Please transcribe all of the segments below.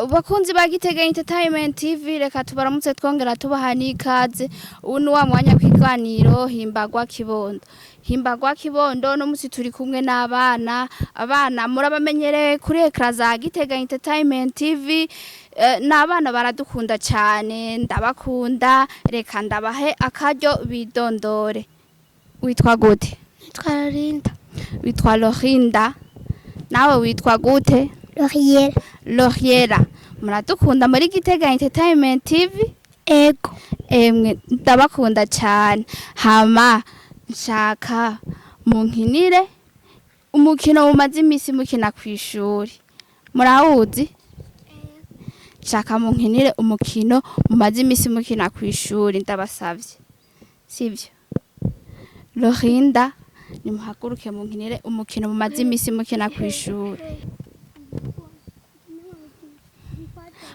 Bakunzi ba GITEGA-Ent TV reka tubaramutse twongera tubaha n'ikaze ubu ni wa mwanya w'ikiganiro Himbarwa Kibondo. Himbarwa Kibondo no musi turi kumwe n'abana murabamenyereye kuri ekra za GITEGA-Ent TV. N'abana baradukunda cyane ndabakunda, reka ndabahe akaryo bidondore. Witwa gute? Witwa Lorinda. Nawe witwa gute? Lauriera. Muradukunda muri GITEGA-Ent TV? Ego. Emwe ndabakunda cyane. Hama nshaka munkinire umukino mumaze imisi mukina kw'ishuri. Murawuzi? Nshaka munkinire umukino mumaze imisi mukina kw'ishuri ndabasavye. Sivyo? Lorinda nimuhaguruke munkinire umukino mumaze imisi mukina kw'ishuri.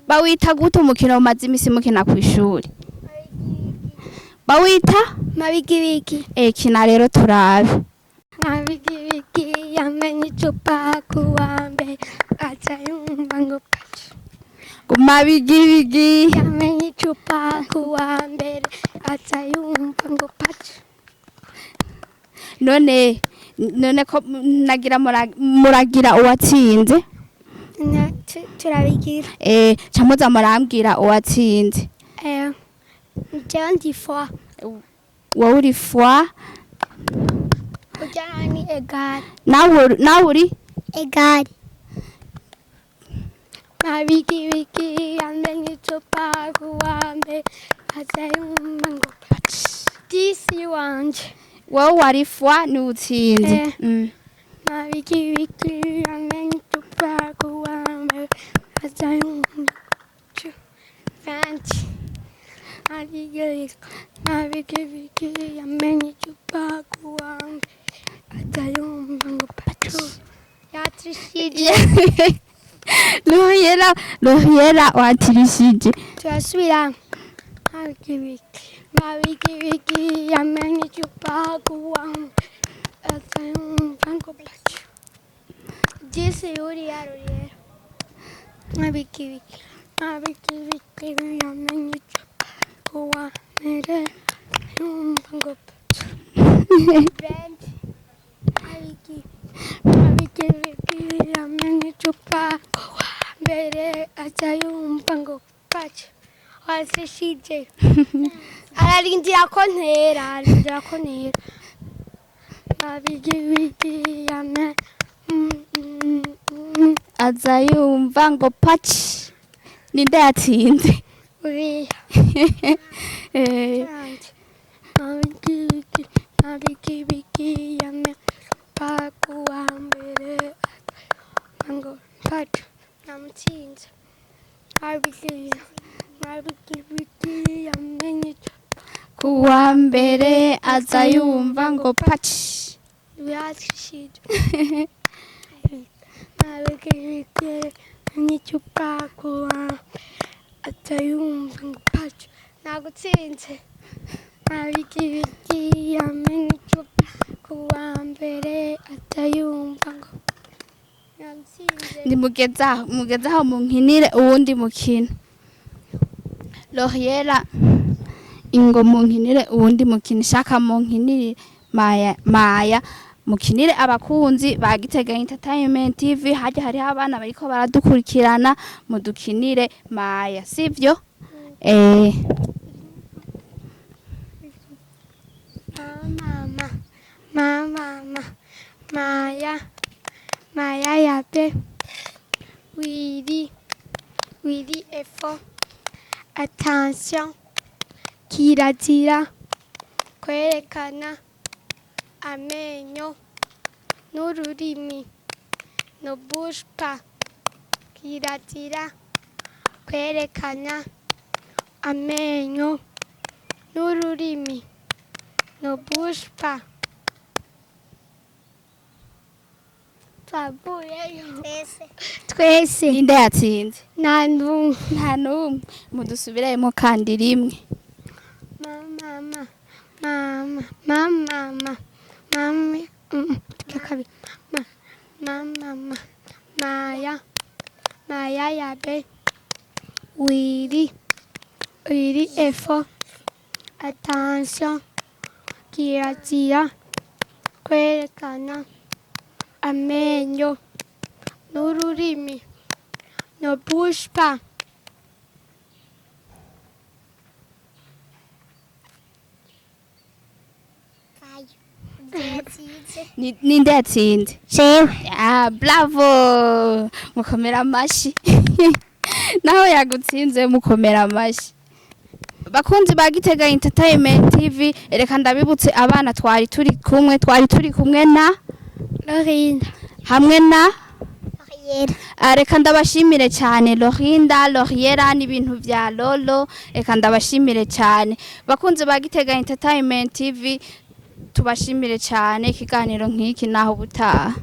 Bawita gute umukino mumaze imisi mukina kw'ishuri? Bawita Mabigibigi. kina rero turabe. Mabigibigi yamenye icupa kuwa mbere aca yumva ngo pacu. Mabigibigi Yamenye icupa kuwa mbere aca yumva ngo pacu. none ko nagira muragira uwatsinze? Turabigira. Camuza murambwira uwatsinze. Jewe ndi fois. Wowe uri fois? Ujana ni egari. Nawe uri? Egari. Mabigibigi yamenye icupa kuwa mbere aca yumva ngo pacu. Disi wanje. Wowe wari fois ni utsinze. Mabigibigi yamenye icupa kuwa mbere aca yumva French. Mabigibigi yamenye icupa kuwa mbere aca yumva ngo pacu. Yatrishije. Lauriera watirishije. Turasubira. Mabigibigi yamenye icupa kuwa mbere aca yumva ngo pacu. Disi yuri Lauriera. Mabigibigi yamenye icupa kuwa mbere yumva ngo pacu. Mabigibigi yamenye icupa kuwa mbere aca yumva ngo pacu. Wasishije. Ararindira ko ntera. Mabigibigi yamenye aza yumva ngo paci. Ninde yatsinze? uriya. Mabigibigi yamenye icupa kuwa mbere aca ngo pacu. Namutsinze. Mabigibigi yamenye icupa Kuwa mbere aza yumva ngo paci. Yashishije. Mabigibigi yamenye icupa kuwa aca yumva ngo pacu. Nagutsinze. Mabigibigi yamenye icupa kuwa mbere aca yumva ngo Ni mugezaho munkinire uwundi mukino. Lauriera ingo munkinire uwundi mukino. Shaka munkinire Maya mukinire abakunzi ba GITEGA-Ent TV. Hajya hariho abana bariko baradukurikirana mudukinire Maya, sivyo? Mama. Maya yabe. Wiri effort. Attention. Kirazira. Kwerekana amenyo n'ururimi. No bouge pas. Kirazira. Kwerekana amenyo n'ururimi. No bouge pas. Twese. Ninde yatsinze? Nta n'umwe. Mudusubiremo kandi rimwe. Mama. Maya yabe. wiri effort, attention, kirazira, kwerekana, amenyo, n'ururimi, ne bouge pas. Ninde yatsinze? Jewe. Bravo, mukomera amashi. Naho yagutsinze mukomera amashi. Bakunzi ba Gitega Entertainment TV, reka ndabibutse abana twari turi kumwe na Lorinda. hamwe na Loriera. reka ndabashimire cyane Lorinda, Loriera n'ibintu vya Lolo, reka ndabashimire cyane. Bakunzi ba Gitega Entertainment TV, tubashimire cyane ikiganiro nk'iki naho butaha.